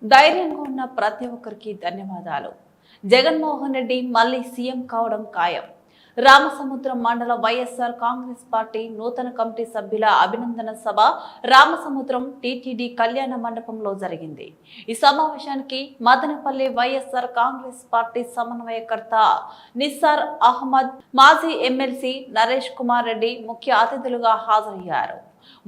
ధైర్యంగా ఉన్న ప్రతి ఒక్కరికి ధన్యవాదాలు. జగన్మోహన్ రెడ్డి మళ్లీ సీఎం కావడం ఖాయం. రామసముద్రం మండల వైఎస్ఆర్ కాంగ్రెస్ పార్టీ నూతన కమిటీ సభ్యుల అభినందన సభ రామసముద్రం టీటీడీ కళ్యాణ మండపంలో జరిగింది. ఈ సమావేశానికి మదనపల్లి వైఎస్ఆర్ కాంగ్రెస్ పార్టీ సమన్వయకర్త నిస్సార్ అహ్మద్, మాజీ ఎమ్మెల్సీ నరేష్ కుమార్ రెడ్డి ముఖ్య అతిథులుగా హాజరయ్యారు.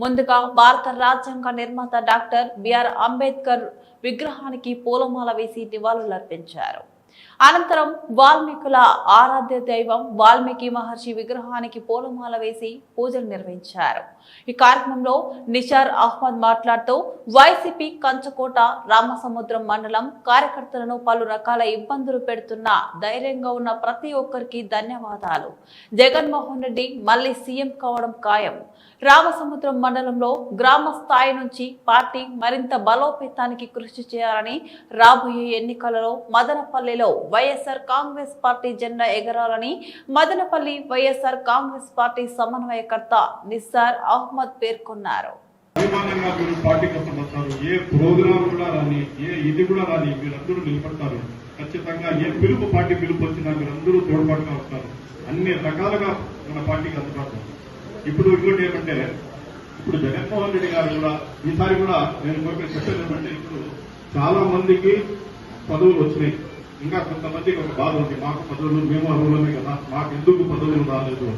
ముందుగా భారత రాజ్యాంగ నిర్మాత డాక్టర్ బిఆర్ అంబేద్కర్ విగ్రహానికి పూలమాల వేసి నివాళులర్పించారు. అనంతరం వాల్మీకుల ఆరాధ్య దైవం వాల్మీకి మహర్షి విగ్రహానికి పూలమాల వేసి పూజలు నిర్వహించారు. ఈ కార్యక్రమంలో నిసార్ అహ్మద్ మాట్లాడుతూ వైసీపీ కంచకోట రామసముద్రం మండలం కార్యకర్తలను పలు రకాల ఇబ్బందులు పెడుతున్న ధైర్యంగా ఉన్న ప్రతి ఒక్కరికి ధన్యవాదాలు. జగన్మోహన్ రెడ్డి మళ్లీ సీఎం కావడం ఖాయం. రామసముద్రం మండలంలో గ్రామ స్థాయి నుంచి పార్టీ మరింత బలోపేతానికి కృషి చేయాలని, రాబోయే ఎన్నికలలో మదనపల్లిలో వైఎస్ఆర్ కాంగ్రెస్ పార్టీ జెండా ఎగరాలని మదనపల్లి వైఎస్ఆర్ కాంగ్రెస్ పార్టీ సమన్వయకర్త నిస్సార్ అహ్మద్ పేర్కొన్నారు. ఖచ్చితంగా ఏ పిలుపు పార్టీ పిలుపు వచ్చినా మీరందరూ తోడ్పాటుగా వస్తారు. అన్ని రకాలుగా మన పార్టీకి అందుబాటు. ఇప్పుడు ఇంకోటి ఏమంటే, ఇప్పుడు జగన్మోహన్ రెడ్డి గారు కూడా ఈసారి కూడా నేను కోరిక చెప్పేది ఏమంటే, ఇప్పుడు చాలా మందికి పదవులు వచ్చినాయి. ఇంకా కొంతమందికి ఒక బాధ ఉంది, మాకు పదవులు, మేము అర్హులమే కదా, మాకు ఎందుకు పదవులు రాలేదు.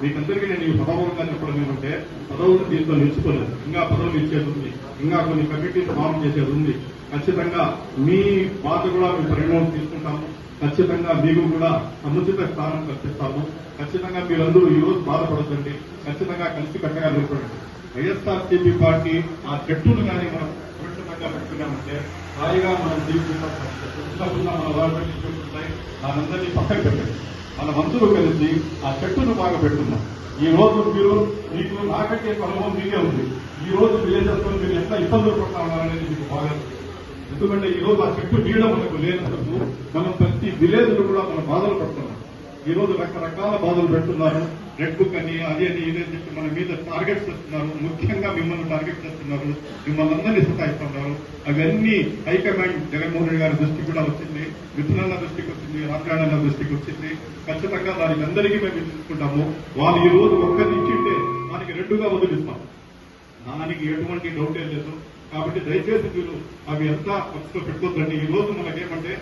మీకందరికీ నేను ఈ పదవులుగా చెప్పడం ఏమంటే, పదవులు దీంతో నిలుచుకోలేదు, ఇంకా పదవులు ఇచ్చేది ఉంది, ఇంకా కొన్ని కమిటీలు ఫామ్ చేసేది ఉంది. ఖచ్చితంగా మీ బాధ కూడా మేము పరిగణలోకి తీసుకుంటాము. ఖచ్చితంగా మీకు కూడా సముచిత స్థానం కల్పిస్తాము. ఖచ్చితంగా మీరందరూ ఈ రోజు బాధపడకండి, ఖచ్చితంగా కలిసి కట్టగా నిలబడండి. వైఎస్ఆర్సీపీ పార్టీ ఆ చెట్టును కానీ మనం సురక్షితంగా పెట్టుకున్నామంటే హాయిగా మనం జీవితంలో మన వాళ్ళు ఉంటాయి. దానందరినీ పక్కన పెట్టండి, మన మంత్రులు కలిసి ఆ చెట్టును బాగా పెట్టుకున్నాం. ఈ రోజు మీకు నాకంటే అనుభవం మీకే ఉంది. ఈ రోజు విలేజెస్లో మీరు ఎంత ఇబ్బందులు పడతా ఉన్నారనేది మీకు బాగా, ఎందుకంటే ఈ రోజు ఆ చెట్టు నీడ మనకు లేనందుకు మనం ప్రతి విలేజ్ లో కూడా మనం బాధలు పడుతున్నాం. ఈ రోజు రకరకాల బాధలు పెడుతున్నారు. రెడ్ బుక్ అని అది అని ఇదే చెప్పి మన మీద టార్గెట్స్ చేస్తున్నారు. ముఖ్యంగా మిమ్మల్ని టార్గెట్ చేస్తున్నారు, మిమ్మల్ని అందరినీ సతాయిస్తున్నారు. అవన్నీ హైకమాండ్ జగన్మోహన్ రెడ్డి గారి దృష్టికి కూడా వచ్చింది, మిత్రుల దృష్టికి వచ్చింది, రాష్ట్రాల దృష్టికి వచ్చింది. ఖచ్చితంగా దానికి అందరికీ మేము తీసుకుంటాము. వాళ్ళు ఈ రోజు ఒక్కరిని ఇచ్చింటే దానికి రెండుగా వదిలిస్తాం, దానికి ఎటువంటి డౌటే లేదు. కాబట్టి దయచేసి మీరు అవి ఎంత ఖర్చులో పెట్టుకోద్దండి. ఈ రోజు మనకేమంటే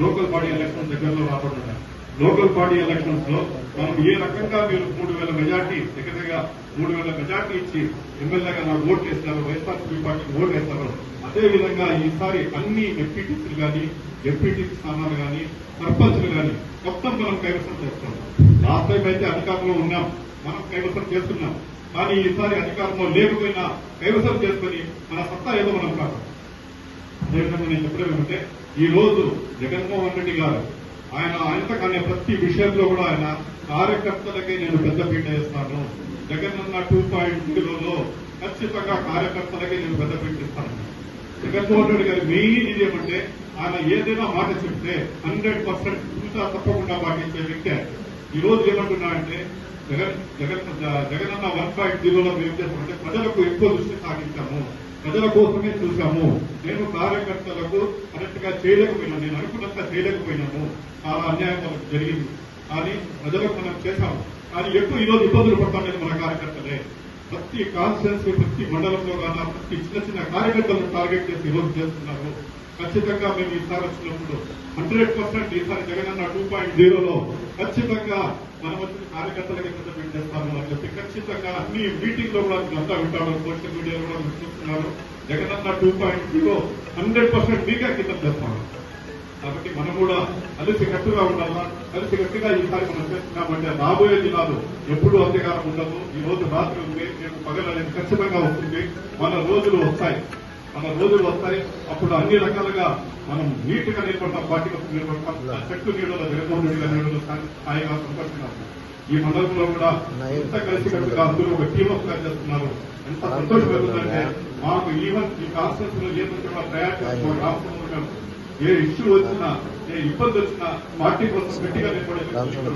లోకల్ బాడీ ఎలక్షన్ దగ్గరలో రాబడుతున్నాయి. లోకల్ బాడీ ఎలక్షన్స్ లో మనం ఏ రకంగా మీరు 3000 మెజార్టీ దగ్గరగా 3000 మెజార్టీ ఇచ్చి ఎమ్మెల్యేగా నాకు ఓటు వేస్తారు, వైఎస్ఆర్సీపీ పార్టీకి ఓటు వేస్తారు. అదేవిధంగా ఈసారి అన్ని ఎంపీటీసీలు కానీ, ఎంపీటీసీ స్థానాలు కానీ, సర్పంచ్లు కానీ మొత్తం మనం కైవసం చేస్తున్నాం. లాస్ట్ టైం అయితే అధికారంలో ఉన్నాం, మనం కైవసం చేస్తున్నాం. కానీ ఈసారి అధికారంలో లేకపోయినా కైవసం చేసుకుని మన సత్తా ఏదో మనం కాదు. అదేవిధంగా నేను చెప్పడం ఏమంటే, ఈ రోజు జగన్మోహన్ రెడ్డి గారు ఆయనతో కానీ ప్రతి విషయంలో కూడా ఆయన కార్యకర్తలకే నేను పెద్దపీట వేస్తాను. జగనన్న 2.0లో ఖచ్చితంగా కార్యకర్తలకే నేను పెద్దపీట ఇస్తాను. జగన్మోహన్ రెడ్డి గారి మెయిన్ ఇది ఏమంటే, ఆయన ఏదైనా మాట చెప్తే 100% తప్పకుండా పాటించే వ్యక్తే. ఈ రోజు ఏమంటున్నా అంటే, జగనన్న 1.0లో మేము చేస్తామంటే ప్రజలకు ఎక్కువ దృష్టి సాగించాము, ప్రజల కోసమే చూశాము. నేను కార్యకర్తలకు కరెక్ట్ గా చేయలేకపోయినాము, నేను అనుకున్నంత చేయలేకపోయినాము. చాలా అన్యాయం మనకు జరిగింది, కానీ ప్రజలకు మనం చేశాము. కానీ ఎక్కువ ఈరోజు ఇబ్బందులు పడతానేది మన కార్యకర్తలే. ప్రతి కాన్స్టిట్యున్సీ, ప్రతి మండలంలో కానీ ప్రతి చిన్న చిన్న కార్యకర్తలను టార్గెట్ చేసి ఈరోజు చేస్తున్నారు. ఖచ్చితంగా మేము ఈసారి వచ్చినప్పుడు 100% ఈసారి జగనన్న 2.0లో ఖచ్చితంగా మనం వచ్చిన కార్యకర్తలకి పెద్దపీట చేస్తాము అని చెప్పి ఖచ్చితంగా అన్ని మీటింగ్ లో కూడా అంతా వింటారు, సోషల్ మీడియాలో కూడా చూస్తున్నారు. జగనన్న 2.0 100% మీకే కింద చేస్తాము. కాబట్టి మనం కూడా కలిసి గట్టిగా ఉండాలా, కలిసి గట్టిగా ఈసారి మనం చేస్తున్నామంటే రాబోయే దినాలు ఎప్పుడూ అంధకారం ఉండదు. ఈ రోజు రాత్రి ఉంది, రేపు పగలనేది ఖచ్చితంగా వస్తుంది. మన రోజులు వస్తాయి. అప్పుడు అన్ని రకాలుగా మనం నీట్ గా నిలబడతాం, పార్టీ కోసం నిలబడతాం. చెట్టు నీడలో జగన్మోహన్ రెడ్డి గారి నీడలో హాయిగా సంపర్కున్నాము. ఈ మండలంలో కూడా ఎంత కలిసికట్టుగా అందరూ ఒక టీమ్ అప్ గా చేస్తున్నారు. ఎంత సంతోషం అవుతుందంటే, మాకు ఈవెన్ ఈ కాన్ఫరెన్స్ లో ఏదో తయారు చేసుకోవడం, రాష్ట్రంలో ఏ ఇష్యూ వచ్చినా, ఏ ఇబ్బంది వచ్చినా పార్టీ కోసం గట్టిగా నిలబడే